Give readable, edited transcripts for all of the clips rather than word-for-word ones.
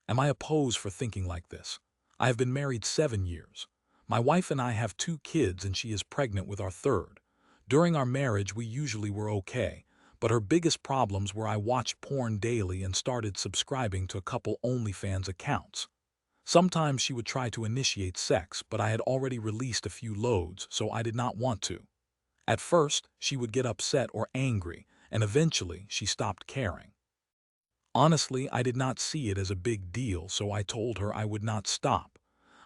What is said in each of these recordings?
Am I a pose for thinking like this? I have been married 7 years. My wife and I have 2 kids and she is pregnant with our third. During our marriage, we usually were okay, but her biggest problems were I watched porn daily and started subscribing to a couple OnlyFans accounts. Sometimes she would try to initiate sex, but I had already released a few loads, so I did not want to. At first, she would get upset or angry, and eventually she stopped caring. Honestly, I did not see it as a big deal, so I told her I would not stop.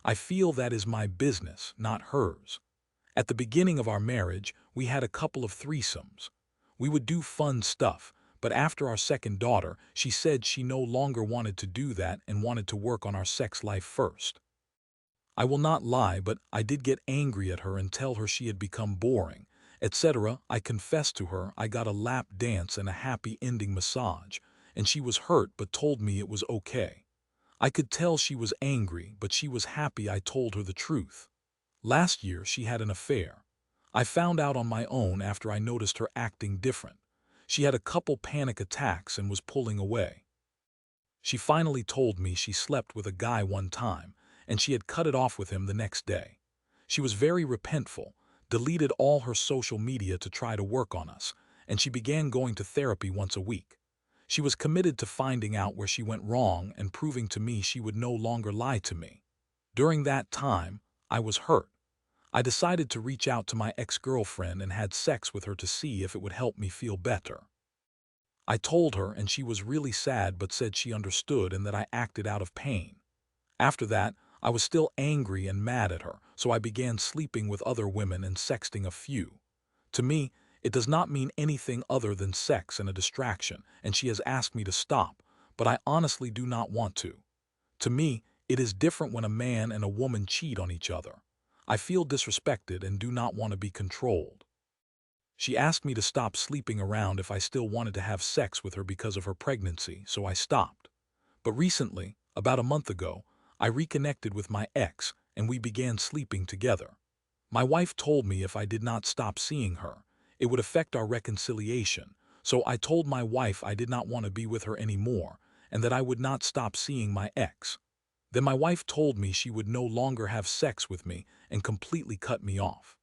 I feel that is my business, not hers. At the beginning of our marriage, we had a couple of threesomes. We would do fun stuff, but after our second daughter, she said she no longer wanted to do that and wanted to work on our sex life first. I will not lie, but I did get angry at her and tell her she had become boring, etc. I confessed to her I got a lap dance and a happy ending massage, and she was hurt but told me it was okay. I could tell she was angry, but she was happy I told her the truth. Last year she had an affair. I found out on my own after I noticed her acting different. She had a couple panic attacks and was pulling away. She finally told me she slept with a guy one time, and she had cut it off with him the next day. She was very repentful, deleted all her social media to try to work on us, and she began going to therapy once a week. She was committed to finding out where she went wrong and proving to me she would no longer lie to me. During that time, I was hurt. I decided to reach out to my ex-girlfriend and had sex with her to see if it would help me feel better. I told her and she was really sad but said she understood and that I acted out of pain. After that, I was still angry and mad at her, so I began sleeping with other women and sexting a few. To me, it does not mean anything other than sex and a distraction, and she has asked me to stop, but I honestly do not want to. To me, it is different when a man and a woman cheat on each other. I feel disrespected and do not want to be controlled. She asked me to stop sleeping around if I still wanted to have sex with her because of her pregnancy, so I stopped. But recently, about a month ago, I reconnected with my ex and we began sleeping together. My wife told me if I did not stop seeing her, it would affect our reconciliation, so I told my wife I did not want to be with her anymore and that I would not stop seeing my ex. Then my wife told me she would no longer have sex with me and completely cut me off.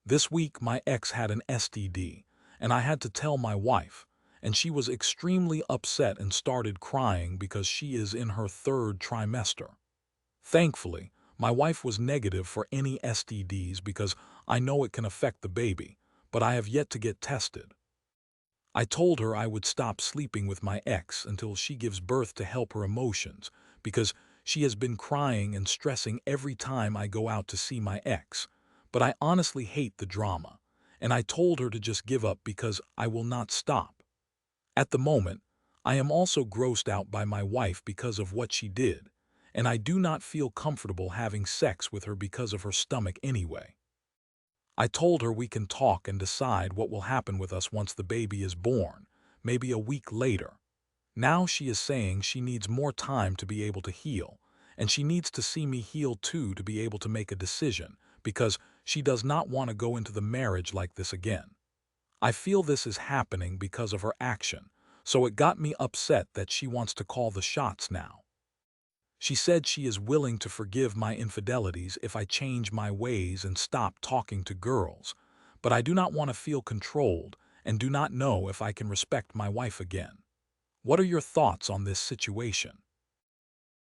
This week my ex had an STD, and I had to tell my wife, and she was extremely upset and started crying because she is in her third trimester. Thankfully, my wife was negative for any STDs because I know it can affect the baby, but I have yet to get tested. I told her I would stop sleeping with my ex until she gives birth to help her emotions because she has been crying and stressing every time I go out to see my ex. But I honestly hate the drama, and I told her to just give up because I will not stop. At the moment, I am also grossed out by my wife because of what she did, and I do not feel comfortable having sex with her because of her stomach anyway. I told her we can talk and decide what will happen with us once the baby is born, maybe a week later. Now she is saying she needs more time to be able to heal, and she needs to see me heal too to be able to make a decision, because she does not want to go into the marriage like this again. I feel this is happening because of her action, so it got me upset that she wants to call the shots now. She said she is willing to forgive my infidelities if I change my ways and stop talking to girls, but I do not want to feel controlled and do not know if I can respect my wife again. What are your thoughts on this situation?